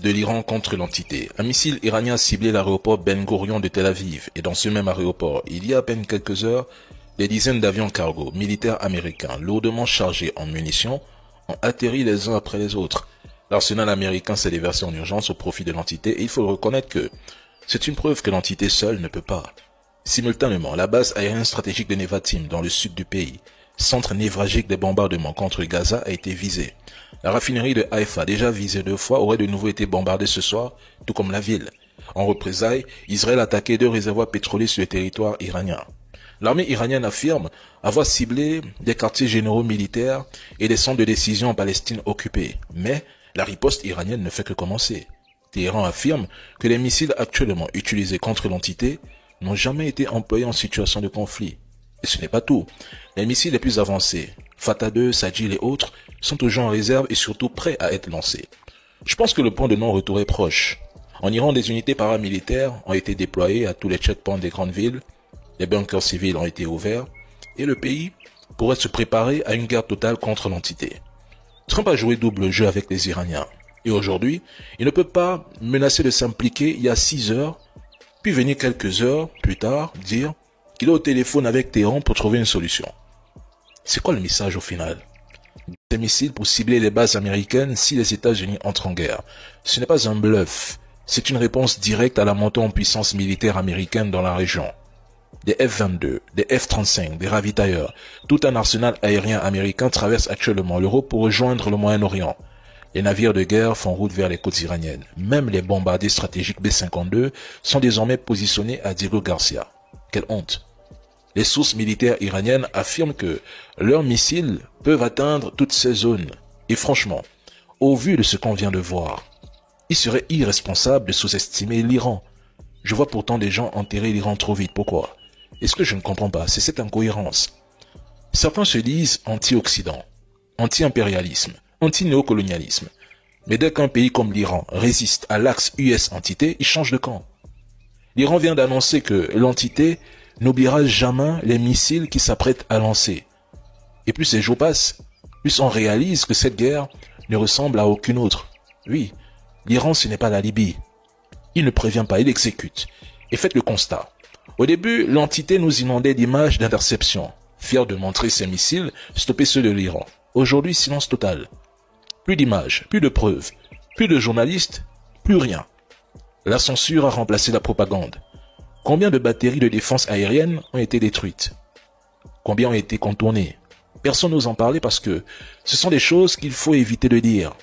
de l'Iran contre l'entité. Un missile iranien a ciblé l'aéroport Ben Gourion de Tel Aviv. Et dans ce même aéroport, il y a à peine quelques heures, des dizaines d'avions cargo militaires américains lourdement chargés en munitions ont atterri les uns après les autres. L'arsenal américain s'est déversé en urgence au profit de l'entité et il faut reconnaître que c'est une preuve que l'entité seule ne peut pas. Simultanément, la base aérienne stratégique de Nevatim dans le sud du pays, centre névralgique des bombardements contre Gaza, a été visée. La raffinerie de Haïfa, déjà visée 2 fois, aurait de nouveau été bombardée ce soir, tout comme la ville. En représailles, Israël a attaqué 2 réservoirs pétroliers sur le territoire iranien. L'armée iranienne affirme avoir ciblé des quartiers généraux militaires et des centres de décision en Palestine occupés. Mais la riposte iranienne ne fait que commencer. Téhéran affirme que les missiles actuellement utilisés contre l'entité n'ont jamais été employés en situation de conflit. Et ce n'est pas tout. Les missiles les plus avancés, Fatah 2, Sajil et autres, sont toujours en réserve et surtout prêts à être lancés. Je pense que le point de non-retour est proche. En Iran, des unités paramilitaires ont été déployées à tous les checkpoints des grandes villes, les bunkers civils ont été ouverts, et le pays pourrait se préparer à une guerre totale contre l'entité. Trump a joué double jeu avec les Iraniens. Et aujourd'hui, il ne peut pas menacer de s'impliquer il y a 6 heures, puis venir quelques heures plus tard dire qu'il est au téléphone avec Téhéran pour trouver une solution. C'est quoi le message au final? Des missiles pour cibler les bases américaines si les États-Unis entrent en guerre. Ce n'est pas un bluff, c'est une réponse directe à la montée en puissance militaire américaine dans la région. Des F-22, des F-35, des ravitailleurs, tout un arsenal aérien américain traverse actuellement l'Europe pour rejoindre le Moyen-Orient. Les navires de guerre font route vers les côtes iraniennes. Même les bombardiers stratégiques B-52 sont désormais positionnés à Diego Garcia. Quelle honte! Les sources militaires iraniennes affirment que leurs missiles peuvent atteindre toutes ces zones. Et franchement, au vu de ce qu'on vient de voir, il serait irresponsable de sous-estimer l'Iran. Je vois pourtant des gens enterrer l'Iran trop vite. Pourquoi? Et ce que je ne comprends pas, c'est cette incohérence. Certains se disent anti-Occident, anti-impérialisme, anti-néocolonialisme. Mais dès qu'un pays comme l'Iran résiste à l'axe US-entité, il change de camp. L'Iran vient d'annoncer que l'entité n'oubliera jamais les missiles qui s'apprêtent à lancer. Et plus ces jours passent, plus on réalise que cette guerre ne ressemble à aucune autre. Oui, l'Iran ce n'est pas la Libye. Il ne prévient pas, il exécute. Et faites le constat. Au début, l'entité nous inondait d'images d'interception, fière de montrer ses missiles, stopper ceux de l'Iran. Aujourd'hui, silence total. Plus d'images, plus de preuves, plus de journalistes, plus rien. La censure a remplacé la propagande. Combien de batteries de défense aérienne ont été détruites? Combien ont été contournées? Personne n'ose en parler parce que ce sont des choses qu'il faut éviter de dire.